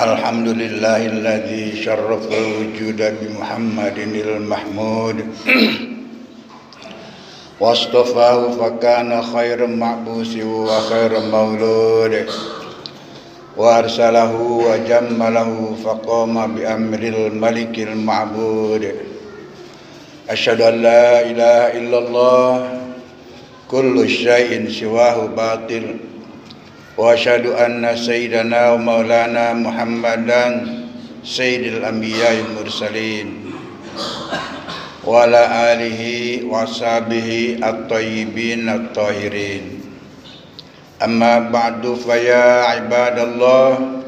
Alhamdulillahilladzi syarrafal wujuda bi Muhammadinil Mahmud wastafahu fakana khairan ma'busi wa khairan maulud wa arsalahu wa jammalahu faqama bi amril malikil ma'bud. Asyhadu an la ilaha illallah kullu syai'in siwahu batil wa asyhadu anna sayyidana wa maulana Muhammadan sayyidil anbiya'il mursalin wa ala alihi wa sahbihi at-tayyibin at-tahirin. Amma ba'du, fa ya ibadallah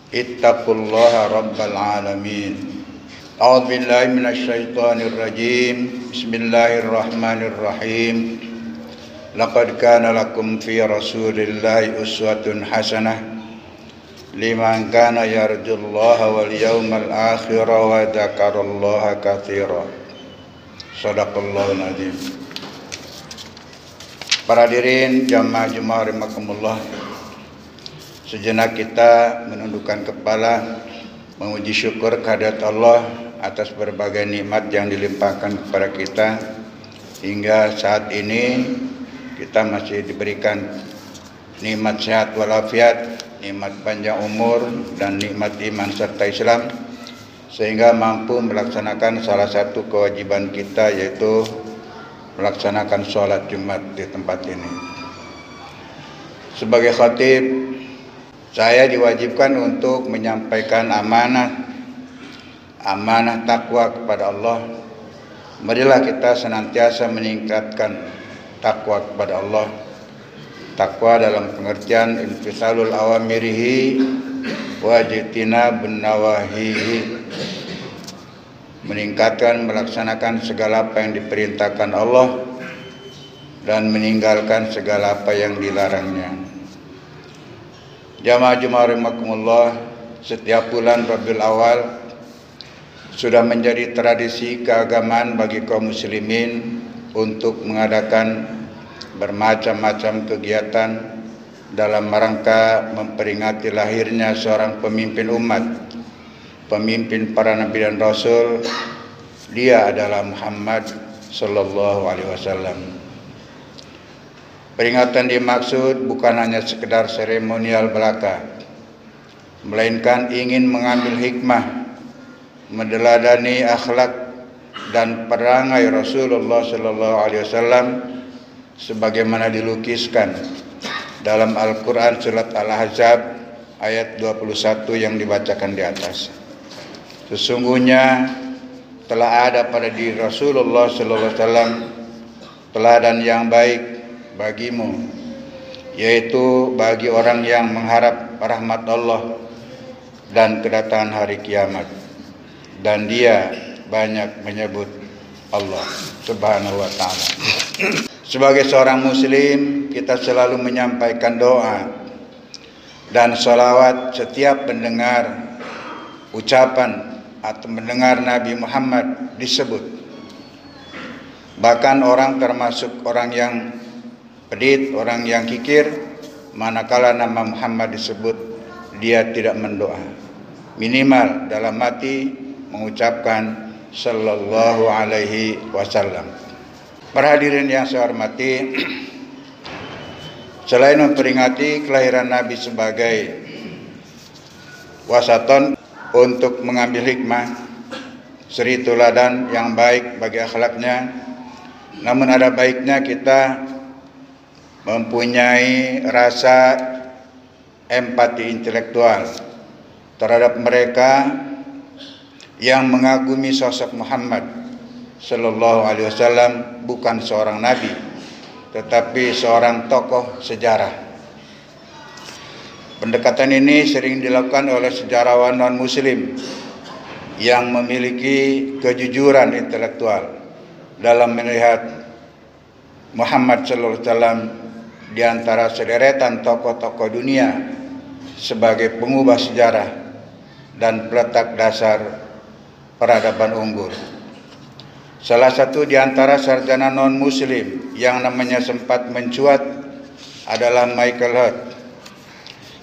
ittaqullaha rabbal alamin. A'udzu billahi minasy syaithanir rajim. Bismillahirrahmanirrahim. Laqad kana lakum fi Rasulillahi uswatun hasanah liman kana yarjullaha wal yawmal akhir wa dzakarallaha katsira. Shadaqallahul azim. Para hadirin jamaah Jumat rahimakumullah, sejenak kita menundukkan kepala memuji syukur kehadirat Allah atas berbagai nikmat yang dilimpahkan kepada kita hingga saat ini. Kita masih diberikan nikmat sehat walafiat, nikmat panjang umur, dan nikmat iman serta Islam, sehingga mampu melaksanakan salah satu kewajiban kita, yaitu melaksanakan sholat Jumat di tempat ini. Sebagai khatib, saya diwajibkan untuk menyampaikan amanah takwa kepada Allah. Marilah kita senantiasa meningkatkan takwa kepada Allah. Takwa dalam pengertian infisalul awamirihi wa jitinabun nawahihi, meningkatkan melaksanakan segala apa yang diperintahkan Allah dan meninggalkan segala apa yang dilarangnya. Jamaah Jumat rahimakumullah, setiap bulan Rabiul Awal sudah menjadi tradisi keagamaan bagi kaum muslimin untuk mengadakan bermacam-macam kegiatan dalam rangka memperingati lahirnya seorang pemimpin umat, pemimpin para nabi dan rasul. Dia adalah Muhammad sallallahu alaihi wasallam. Peringatan dimaksud bukan hanya sekedar seremonial belaka, melainkan ingin mengambil hikmah, meneladani akhlak dan perangai Rasulullah sallallahu alaihi wasallam sebagaimana dilukiskan dalam Al-Qur'an surat Al-Ahzab ayat 21 yang dibacakan di atas. Sesungguhnya telah ada pada diri Rasulullah sallallahu alaihi wasallam teladan yang baik bagimu, yaitu bagi orang yang mengharap rahmat Allah dan kedatangan hari kiamat, dan dia banyak menyebut Allah Subhanahu wa ta'ala. Sebagai seorang muslim, kita selalu menyampaikan doa dan salawat setiap mendengar ucapan atau mendengar Nabi Muhammad disebut. Bahkan orang termasuk orang yang pedit, orang yang kikir, manakala nama Muhammad disebut, dia tidak mendoa. Minimal dalam hati mengucapkan sallallahu alaihi wasallam. Para hadirin yang saya hormati, selain memperingati kelahiran Nabi sebagai wasaton untuk mengambil hikmah, suri teladan yang baik bagi akhlaknya, namun ada baiknya kita mempunyai rasa empati intelektual terhadap mereka yang mengagumi sosok Muhammad sallallahu alaihi wasallam, bukan seorang nabi tetapi seorang tokoh sejarah. Pendekatan ini sering dilakukan oleh sejarawan non-muslim yang memiliki kejujuran intelektual dalam melihat Muhammad sallallahu alaihi wasallam di antara sederetan tokoh-tokoh dunia sebagai pengubah sejarah dan peletak dasar peradaban unggul. Salah satu di antara sarjana non-muslim yang namanya sempat mencuat adalah Michael Hart,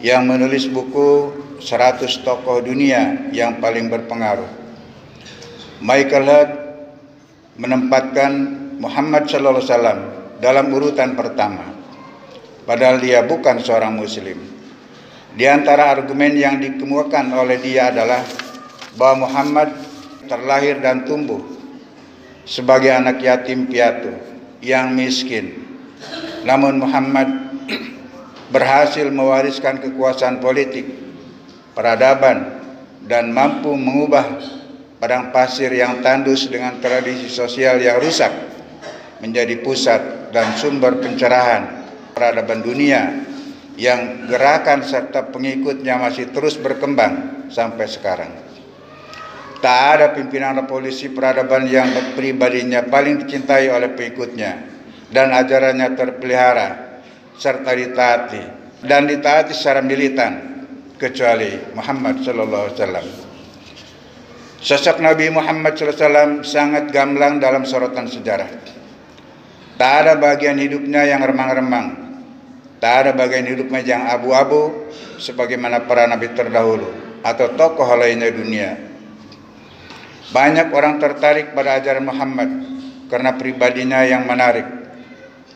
yang menulis buku 100 tokoh dunia yang paling berpengaruh. Michael Hart menempatkan Muhammad sallallahu alaihi wasallam dalam urutan pertama, padahal dia bukan seorang muslim. Di antara argumen yang dikemukakan oleh dia adalah bahwa Muhammad terlahir dan tumbuh sebagai anak yatim piatu yang miskin. Namun Muhammad berhasil mewariskan kekuasaan politik, peradaban, dan mampu mengubah padang pasir yang tandus dengan tradisi sosial yang rusak menjadi pusat dan sumber pencerahan peradaban dunia yang gerakan serta pengikutnya masih terus berkembang sampai sekarang. Tak ada pimpinan revolusi peradaban yang pribadinya paling dicintai oleh pengikutnya dan ajarannya terpelihara serta ditaati secara militan kecuali Muhammad sallallahu alaihi wasallam. Sosok Nabi Muhammad sallallahu alaihi wasallam sangat gamblang dalam sorotan sejarah. Tak ada bagian hidupnya yang remang-remang, tak ada bagian hidupnya yang abu-abu sebagaimana para nabi terdahulu atau tokoh lainnya dunia. Banyak orang tertarik pada ajaran Muhammad karena pribadinya yang menarik.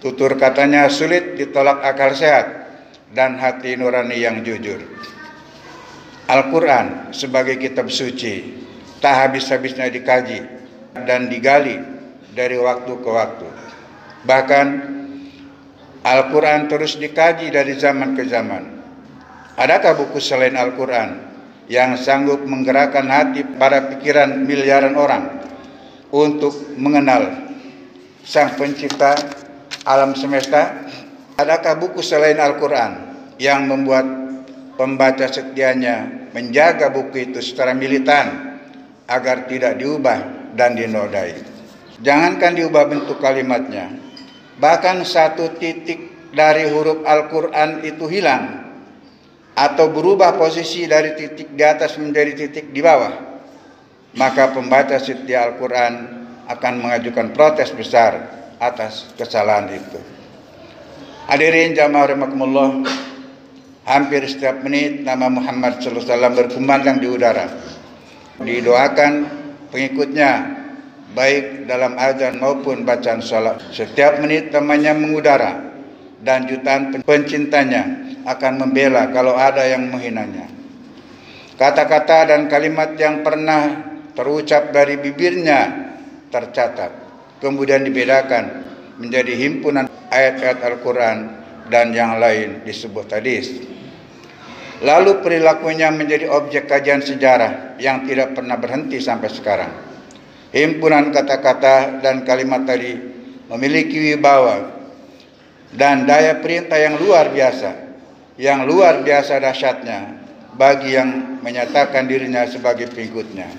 Tutur katanya sulit ditolak akal sehat dan hati nurani yang jujur. Al-Quran sebagai kitab suci tak habis-habisnya dikaji dan digali dari waktu ke waktu. Bahkan Al-Quran terus dikaji dari zaman ke zaman. Adakah buku selain Al-Quran yang sanggup menggerakkan hati para pikiran miliaran orang untuk mengenal Sang Pencipta alam semesta? Adakah buku selain Al-Quran yang membuat pembaca setianya menjaga buku itu secara militan agar tidak diubah dan dinodai? Jangankan diubah bentuk kalimatnya, bahkan satu titik dari huruf Al-Quran itu hilang atau berubah posisi dari titik di atas menjadi titik di bawah, maka pembaca setia Al-Quran akan mengajukan protes besar atas kesalahan itu. Hadirin jamaah rahimakumullah, hampir setiap menit nama Muhammad sallallahu alaihi wasallam berkumandang di udara. Didoakan pengikutnya baik dalam azan maupun bacaan salat. Setiap menit namanya mengudara dan jutaan pencintanya akan membela kalau ada yang menghinanya. Kata-kata dan kalimat yang pernah terucap dari bibirnya tercatat, kemudian dibedakan menjadi himpunan ayat-ayat Al-Quran dan yang lain disebut hadis. Lalu perilakunya menjadi objek kajian sejarah yang tidak pernah berhenti sampai sekarang. Himpunan kata-kata dan kalimat tadi memiliki wibawa dan daya perintah yang luar biasa dahsyatnya bagi yang menyatakan dirinya sebagai pengikutnya.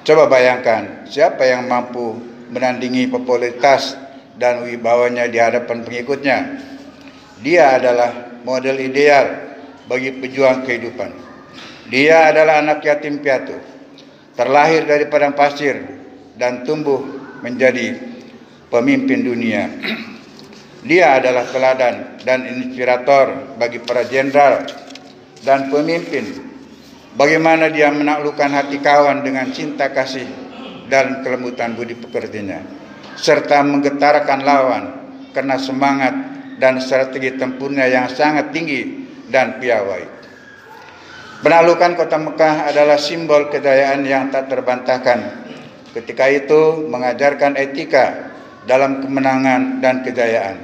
Coba bayangkan siapa yang mampu menandingi popularitas dan wibawanya di hadapan pengikutnya. Dia adalah model ideal bagi pejuang kehidupan. Dia adalah anak yatim piatu, terlahir dari padang pasir dan tumbuh menjadi pemimpin dunia. Dia adalah teladan dan inspirator bagi para jenderal dan pemimpin. Bagaimana dia menaklukkan hati kawan dengan cinta kasih dan kelembutan budi pekertinya, serta menggetarkan lawan karena semangat dan strategi tempurnya yang sangat tinggi dan piawai. Menaklukkan kota Mekah adalah simbol kejayaan yang tak terbantahkan. Ketika itu mengajarkan etika dalam kemenangan dan kejayaan.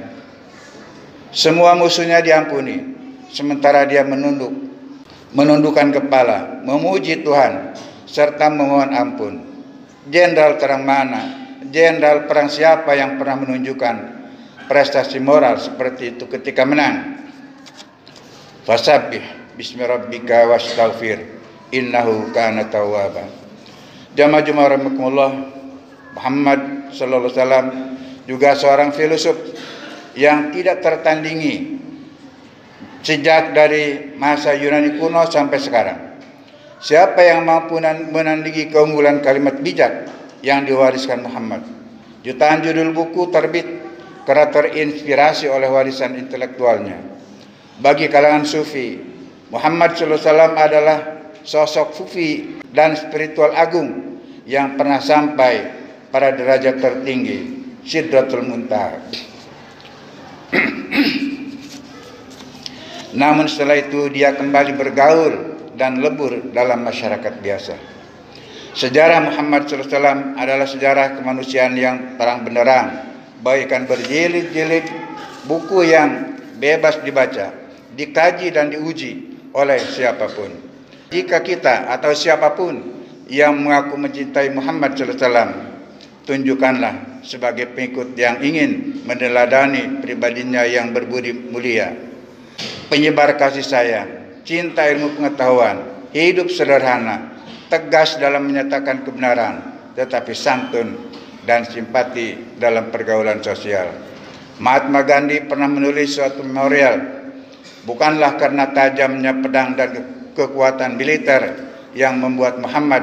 Semua musuhnya diampuni, sementara dia menundukkan kepala, memuji Tuhan, serta memohon ampun. Jenderal terang mana, jenderal perang siapa yang pernah menunjukkan prestasi moral seperti itu ketika menang? Fasabbih bismi rabbika wastaghfir innahu kana tawwaba. Jamaah rahimakumullah, Muhammad sallallahu alaihi wasallam juga seorang filosof yang tidak tertandingi sejak dari masa Yunani kuno sampai sekarang. Siapa yang mampu menandingi keunggulan kalimat bijak yang diwariskan Muhammad? Jutaan judul buku terbit karena terinspirasi oleh warisan intelektualnya. Bagi kalangan sufi, Muhammad sallallahu alaihi wasallam adalah sosok sufi dan spiritual agung yang pernah sampai pada derajat tertinggi, Sidratul Muntaha. Namun setelah itu dia kembali bergaul dan lebur dalam masyarakat biasa. Sejarah Muhammad sallallahu alaihi wasallam adalah sejarah kemanusiaan yang terang benderang, bagaikan berjilid-jilid buku yang bebas dibaca, dikaji dan diuji oleh siapapun. Jika kita atau siapapun yang mengaku mencintai Muhammad sallallahu alaihi wasallam, tunjukkanlah sebagai pengikut yang ingin meneladani pribadinya yang berbudi mulia, penyebar kasih sayang, cinta ilmu pengetahuan, hidup sederhana, tegas dalam menyatakan kebenaran, tetapi santun dan simpati dalam pergaulan sosial. Mahatma Gandhi pernah menulis suatu memorial, bukanlah karena tajamnya pedang dan kekuatan militer yang membuat Muhammad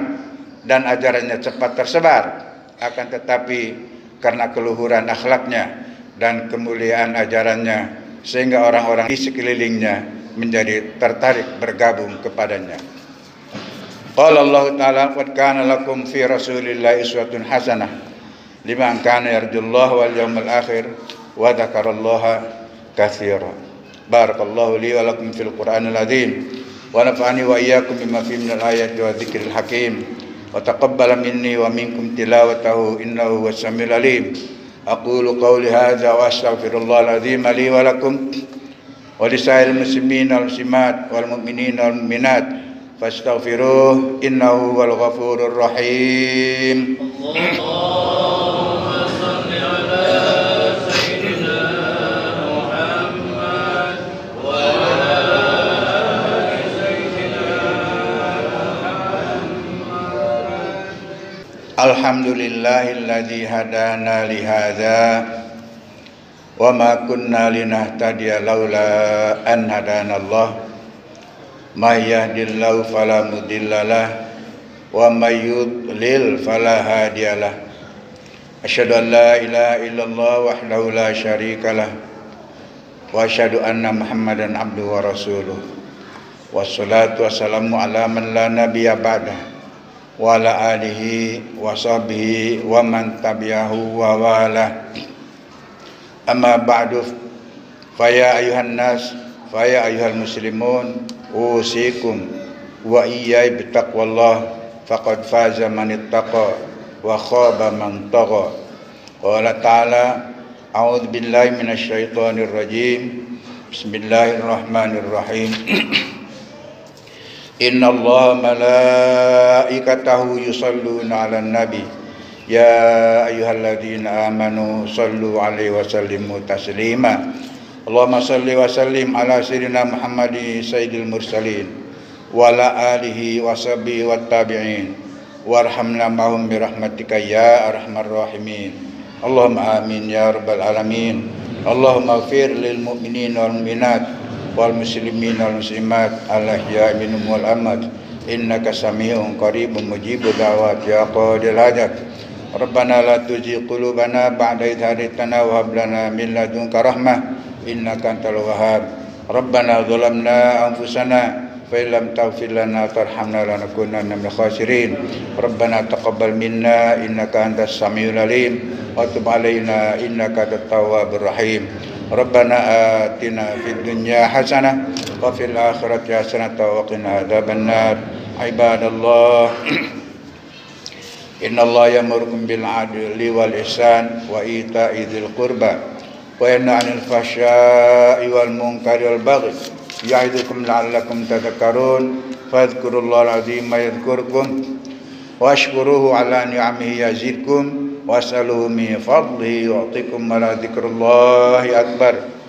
dan ajarannya cepat tersebar, akan tetapi karena keluhuran akhlaknya dan kemuliaan ajarannya, sehingga orang-orang di sekelilingnya menjadi tertarik bergabung kepadanya. Qala Allah Ta'ala, qad kana lakum fi Rasulillahi uswatun hasanah liman kana yarjullaha wal yawmal akhir wa dzakarallaha katsira. Barakallahu li wa lakum fil Qur'anil azim wa nafa'ani wa iyyakum bima fihi minal ayati wa dzikril hakim wa taqabbala minni wa minkum tilawatahu innahu huwas samiul alim. Aqulu qawli hadza wa astaghfirullahal azim li wa lakum wa lisairil muslimin wal muslimat wal mu'minin wal mu'minat fastaghfiruh innahu wal ghafurur rahim. Allahumma shalli ala sayyidina Muhammad wa ala ali sayyidina Muhammad. Alhamdulillahilladzi hadana li hadza wa ma kunna linahtadiya laula an hadanallah. May yahdihillahu fala mudhillalah wa may yudlil fala hadiyalah. Asyhadu an la ilaha illallah wahdahu la syarikalah wa asyhadu anna Muhammadan abduhu wa rasuluh. Wassalatu wassalamu ala man la nabiyya ba'dah wa ala alihi wa sahbihi wa man tabi'ahu wa wala. Amma ba'du, fa ya ayuhan nas, fa ya ayyuhal muslimun, usikum wa iyyai bittaqwallah faqad faza man ittaqa wa khaba man tagha. Qala ta'ala, a'udzu billahi minasy syaithanir rajim. Bismillahirrahmanirrahim. Innallaha malaikatahu yusholluna 'alan nabi ya ayyuhalladzina amanu shallu 'alaihi wa sallimu taslima. Allahumma salli wa sallim ala sayyidina Muhammadin sayyidil mursalin wa ala alihi wa sahbihi wat tabi'in warhamna ma'hum bi rahmatika ya arhamar rahimin. Allahumma amin ya rabbal alamin. Allahumma ighfir lil mu'minin wal mu'minat wal muslimin wal muslimat al ahya'i minhum wal amwat innaka sami'un qaribun mujibud da'wat ya qadil hajat. Rabbana la tuzigh qulubana ba'da idh hadaytana wa hab lana min ladunka rahmah innaka antal wahhab. Rabbana zalamna anfusana fa illam taghfir lana tarhamna lanakunanna minal khasirin. Rabbana taqabbal minna innaka antas samiul alim wa tub alaina innaka antat tawwabur rahim. Rabbana atina fid dunya hasanah wa fil akhirati hasanah wa qina adzabannar. Ibadallah, innallaha ya'murukum bil 'adli wal ihsan wa ita'i dzil qurba wa yanha 'anil fahsya'i wal munkari wal baghi ya'idukum la'allakum tadhakkarun. Fadhkurullahal 'azima yadhkurkum washkuruhu 'ala ni'amihi yazidkum was'aluhu min fadlihi yu'tikum wa la dzikrullahi akbar.